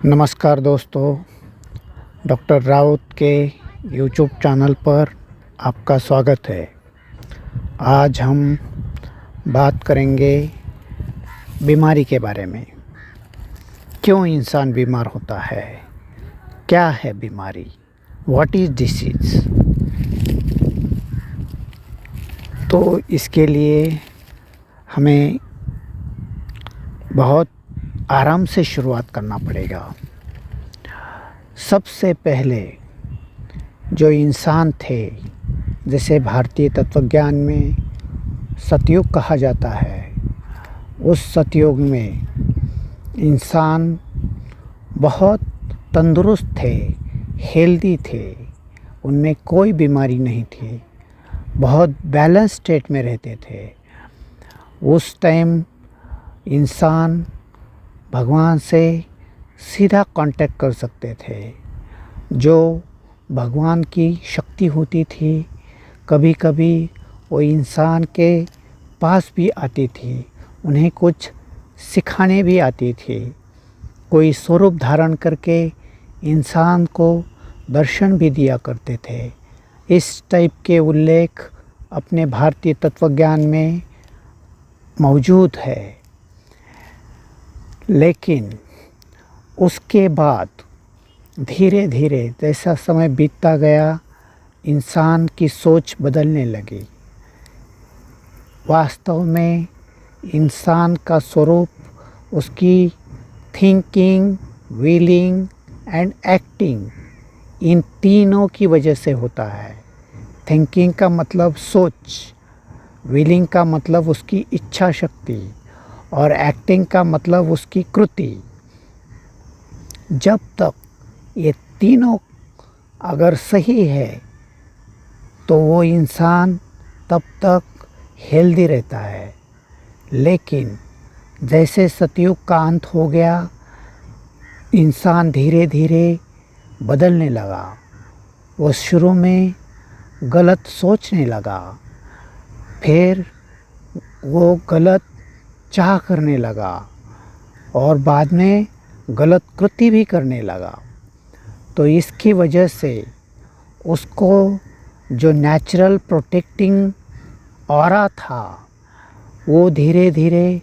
नमस्कार दोस्तों, डॉक्टर राउत के यूट्यूब चैनल पर आपका स्वागत है। आज हम बात करेंगे बीमारी के बारे में। क्यों इंसान बीमार होता है, क्या है बीमारी, व्हाट इज़ डिसीज़। तो इसके लिए हमें बहुत आराम से शुरुआत करना पड़ेगा। सबसे पहले जो इंसान थे, जिसे भारतीय तत्वज्ञान में सतयुग कहा जाता है, उस सतयुग में इंसान बहुत तंदुरुस्त थे, हेल्दी थे, उनमें कोई बीमारी नहीं थी, बहुत बैलेंस स्टेट में रहते थे। उस टाइम इंसान भगवान से सीधा कांटेक्ट कर सकते थे। जो भगवान की शक्ति होती थी, कभी कभी वो इंसान के पास भी आती थी, उन्हें कुछ सिखाने भी आती थी। कोई स्वरूप धारण करके इंसान को दर्शन भी दिया करते थे। इस टाइप के उल्लेख अपने भारतीय तत्वज्ञान में मौजूद है। लेकिन उसके बाद धीरे धीरे जैसा समय बीतता गया, इंसान की सोच बदलने लगी। वास्तव में इंसान का स्वरूप उसकी थिंकिंग, विलिंग एंड एक्टिंग, इन तीनों की वजह से होता है। थिंकिंग का मतलब सोच, विलिंग का मतलब उसकी इच्छा शक्ति, और एक्टिंग का मतलब उसकी कृति। जब तक ये तीनों अगर सही है तो वो इंसान तब तक हेल्दी रहता है। लेकिन जैसे सतयुग का अंत हो गया, इंसान धीरे धीरे बदलने लगा। वो शुरू में गलत सोचने लगा, फिर वो गलत चाह करने लगा, और बाद में गलत कृति भी करने लगा। तो इसकी वजह से उसको जो नेचुरल प्रोटेक्टिंग ऑरा था, वो धीरे धीरे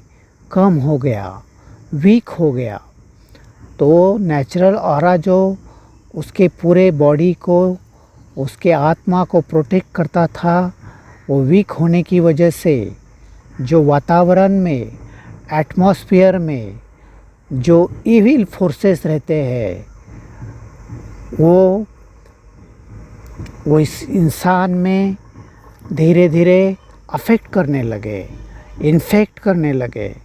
कम हो गया, वीक हो गया। तो नेचुरल ऑरा जो उसके पूरे बॉडी को, उसके आत्मा को प्रोटेक्ट करता था, वो वीक होने की वजह से जो वातावरण में, एटमॉस्फेयर में जो इविल फोर्सेस रहते हैं, वो इस इंसान में धीरे धीरे अफेक्ट करने लगे, इन्फेक्ट करने लगे।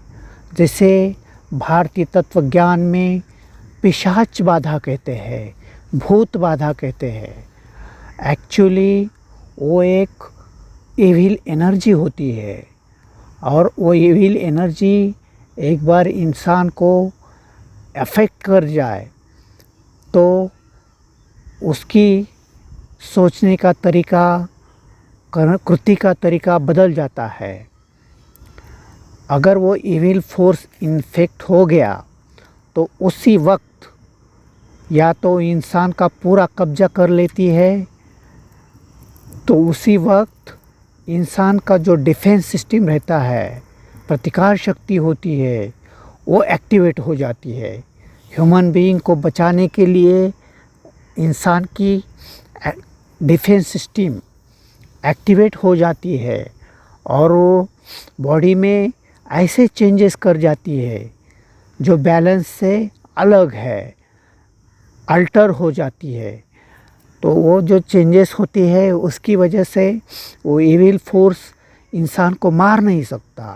जैसे भारतीय तत्वज्ञान में पिशाच बाधा कहते हैं, भूत बाधा कहते हैं। एक्चुअली वो एक इविल एनर्जी होती है, और वो इविल एनर्जी एक बार इंसान को अफेक्ट कर जाए तो उसकी सोचने का तरीका, कृति का तरीका बदल जाता है। अगर वो इविल फोर्स इन्फेक्ट हो गया तो उसी वक्त या तो इंसान का पूरा कब्जा कर लेती है, तो उसी वक्त इंसान का जो डिफेंस सिस्टम रहता है, प्रतिकार शक्ति होती है, वो एक्टिवेट हो जाती है। ह्यूमन बीइंग को बचाने के लिए इंसान की डिफेंस सिस्टम एक्टिवेट हो जाती है, और वो बॉडी में ऐसे चेंजेस कर जाती है जो बैलेंस से अलग है, अल्टर हो जाती है। तो वो जो चेंजेस होती है, उसकी वजह से वो इविल फोर्स इंसान को मार नहीं सकता।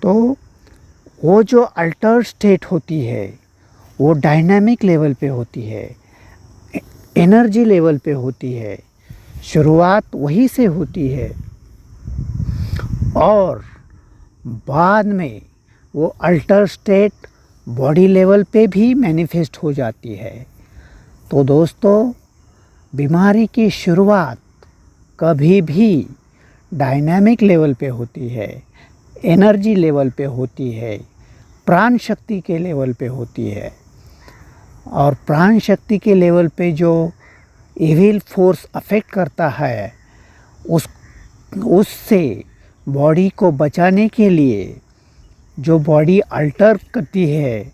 तो वो जो अल्टर स्टेट होती है, वो डायनामिक लेवल पे होती है, एनर्जी लेवल पे होती है। शुरुआत वहीं से होती है, और बाद में वो अल्टर स्टेट बॉडी लेवल पे भी मैनिफेस्ट हो जाती है। तो दोस्तों, बीमारी की शुरुआत कभी भी डायनामिक लेवल पे होती है, एनर्जी लेवल पे होती है, प्राण शक्ति के लेवल पे होती है। और प्राण शक्ति के लेवल पे जो इविल फोर्स अफेक्ट करता है उससे बॉडी को बचाने के लिए जो बॉडी अल्टर करती है,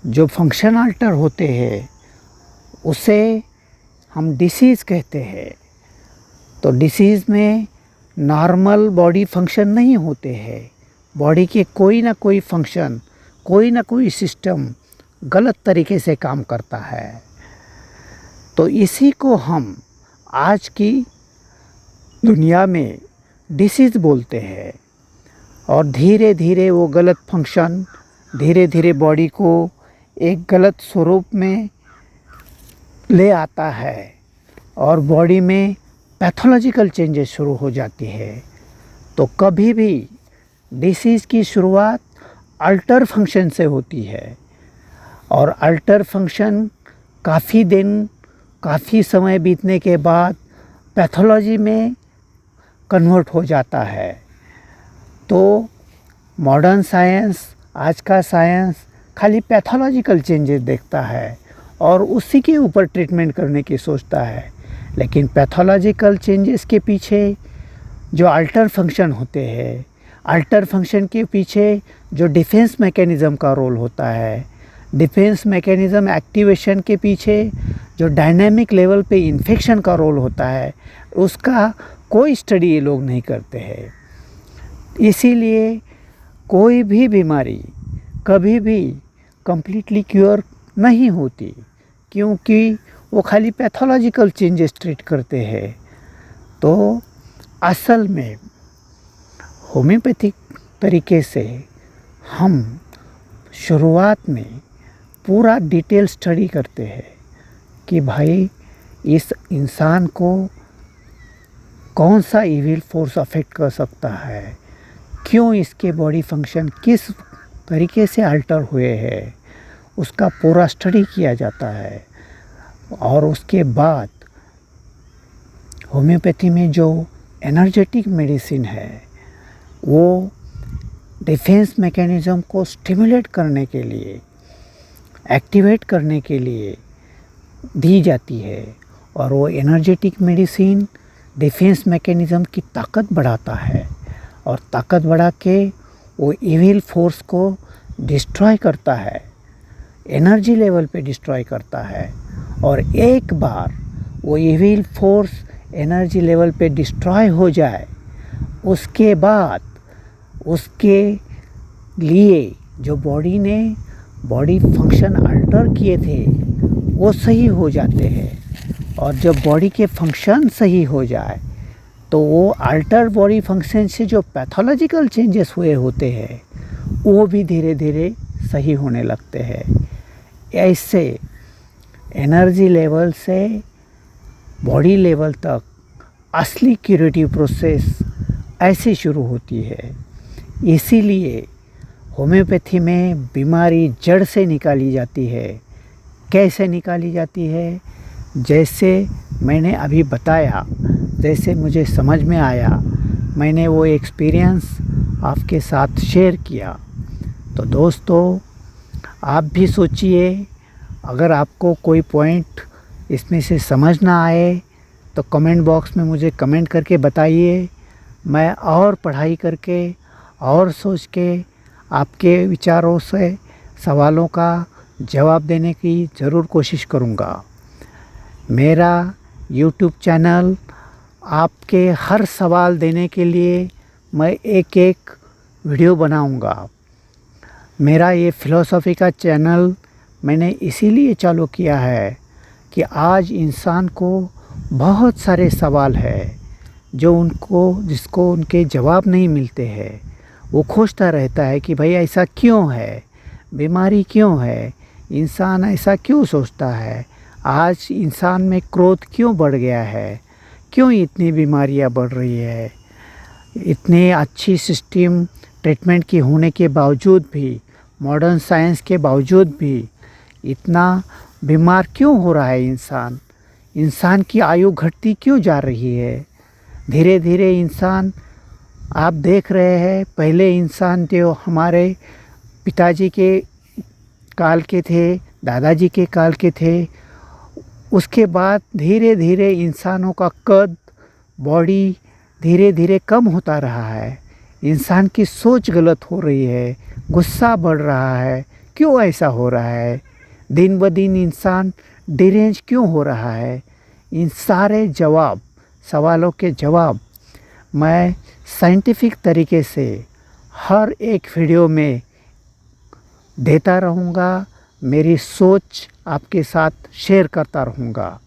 जो फंक्शन अल्टर होते हैं, उसे हम डिसीज़ कहते हैं। तो डिसीज़ में नॉर्मल बॉडी फंक्शन नहीं होते हैं। बॉडी के कोई ना कोई फंक्शन, कोई ना कोई सिस्टम गलत तरीके से काम करता है। तो इसी को हम आज की दुनिया में डिसीज़ बोलते हैं। और धीरे धीरे वो गलत फंक्शन धीरे धीरे बॉडी को एक गलत स्वरूप में ले आता है और बॉडी में पैथोलॉजिकल चेंजेस शुरू हो जाती है। तो कभी भी डिसीज़ की शुरुआत अल्टर फंक्शन से होती है और अल्टर फंक्शन काफ़ी दिन, काफ़ी समय बीतने के बाद पैथोलॉजी में कन्वर्ट हो जाता है। तो मॉडर्न साइंस, आज का साइंस खाली पैथोलॉजिकल चेंजेस देखता है और उसी के ऊपर ट्रीटमेंट करने की सोचता है। लेकिन पैथोलॉजिकल चेंजेस के पीछे जो अल्टर फंक्शन होते हैं, अल्टर फंक्शन के पीछे जो डिफेंस मैकेनिज़्म का रोल होता है, डिफेंस मैकेनिज़्म एक्टिवेशन के पीछे जो डायनामिक लेवल पे इन्फेक्शन का रोल होता है, उसका कोई स्टडी ये लोग नहीं करते हैं। इसीलिए कोई भी बीमारी कभी भी कंप्लीटली क्योर नहीं होती, क्योंकि वो खाली पैथोलॉजिकल चेंजेस ट्रीट करते हैं। तो असल में होम्योपैथिक तरीके से हम शुरुआत में पूरा डिटेल स्टडी करते हैं कि भाई इस इंसान को कौन सा इविल फोर्स अफेक्ट कर सकता है, क्यों इसके बॉडी फंक्शन किस तरीके से अल्टर हुए हैं, उसका पूरा स्टडी किया जाता है। और उसके बाद होम्योपैथी में जो एनर्जेटिक मेडिसिन है वो डिफेंस मैकेनिज़्म को स्टिमुलेट करने के लिए, एक्टिवेट करने के लिए दी जाती है। और वो एनर्जेटिक मेडिसिन डिफेंस मैकेनिज़्म की ताकत बढ़ाता है और ताकत बढ़ा के वो इविल फोर्स को डिस्ट्रॉय करता है, एनर्जी लेवल पे डिस्ट्रॉय करता है। और एक बार वो इविल फोर्स एनर्जी लेवल पे डिस्ट्रॉय हो जाए, उसके बाद उसके लिए जो बॉडी ने बॉडी फंक्शन अल्टर किए थे वो सही हो जाते हैं। और जब बॉडी के फंक्शन सही हो जाए तो वो अल्टर बॉडी फंक्शन से जो पैथोलॉजिकल चेंजेस हुए होते हैं वो भी धीरे धीरे सही होने लगते हैं। ऐसे एनर्जी लेवल से बॉडी लेवल तक असली क्यूरेटिव प्रोसेस ऐसे शुरू होती है। इसीलिए होम्योपैथी में बीमारी जड़ से निकाली जाती है। कैसे निकाली जाती है? जैसे मैंने अभी बताया, जैसे मुझे समझ में आया, मैंने वो एक्सपीरियंस आपके साथ शेयर किया। तो दोस्तों, आप भी सोचिए, अगर आपको कोई पॉइंट इसमें से समझ ना आए तो कमेंट बॉक्स में मुझे कमेंट करके बताइए। मैं और पढ़ाई करके और सोच के आपके विचारों से सवालों का जवाब देने की ज़रूर कोशिश करूँगा। मेरा YouTube चैनल आपके हर सवाल देने के लिए मैं एक एक वीडियो बनाऊँगा। मेरा ये फ़िलॉसफ़ी का चैनल मैंने इसीलिए चालू किया है कि आज इंसान को बहुत सारे सवाल है जिसको उनके जवाब नहीं मिलते हैं। वो खोजता रहता है कि भाई ऐसा क्यों है, बीमारी क्यों है, इंसान ऐसा क्यों सोचता है, आज इंसान में क्रोध क्यों बढ़ गया है, क्यों इतनी बीमारियां बढ़ रही है, इतनी अच्छी सिस्टम ट्रीटमेंट की होने के बावजूद भी, मॉडर्न साइंस के बावजूद भी इतना बीमार क्यों हो रहा है इंसान की आयु घटती क्यों जा रही है। धीरे धीरे इंसान, आप देख रहे हैं, पहले इंसान जो हमारे पिताजी के काल के थे, दादाजी के काल के थे। उसके बाद धीरे धीरे इंसानों का कद, बॉडी धीरे धीरे कम होता रहा है। इंसान की सोच गलत हो रही है, गुस्सा बढ़ रहा है। क्यों ऐसा हो रहा है? दिन ब दिन इंसान डिरेंज क्यों हो रहा है? इन सारे सवालों के जवाब मैं साइंटिफिक तरीके से हर एक वीडियो में देता रहूँगा। मेरी सोच आपके साथ शेयर करता रहूँगा।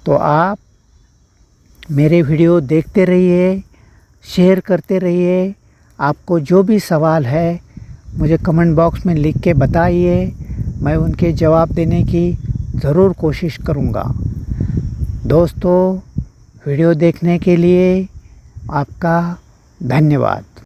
तो आप मेरे वीडियो देखते रहिए, शेयर करते रहिए। आपको जो भी सवाल है मुझे कमेंट बॉक्स में लिख के बताइए, मैं उनके जवाब देने की ज़रूर कोशिश करूँगा। दोस्तों, वीडियो देखने के लिए आपका धन्यवाद।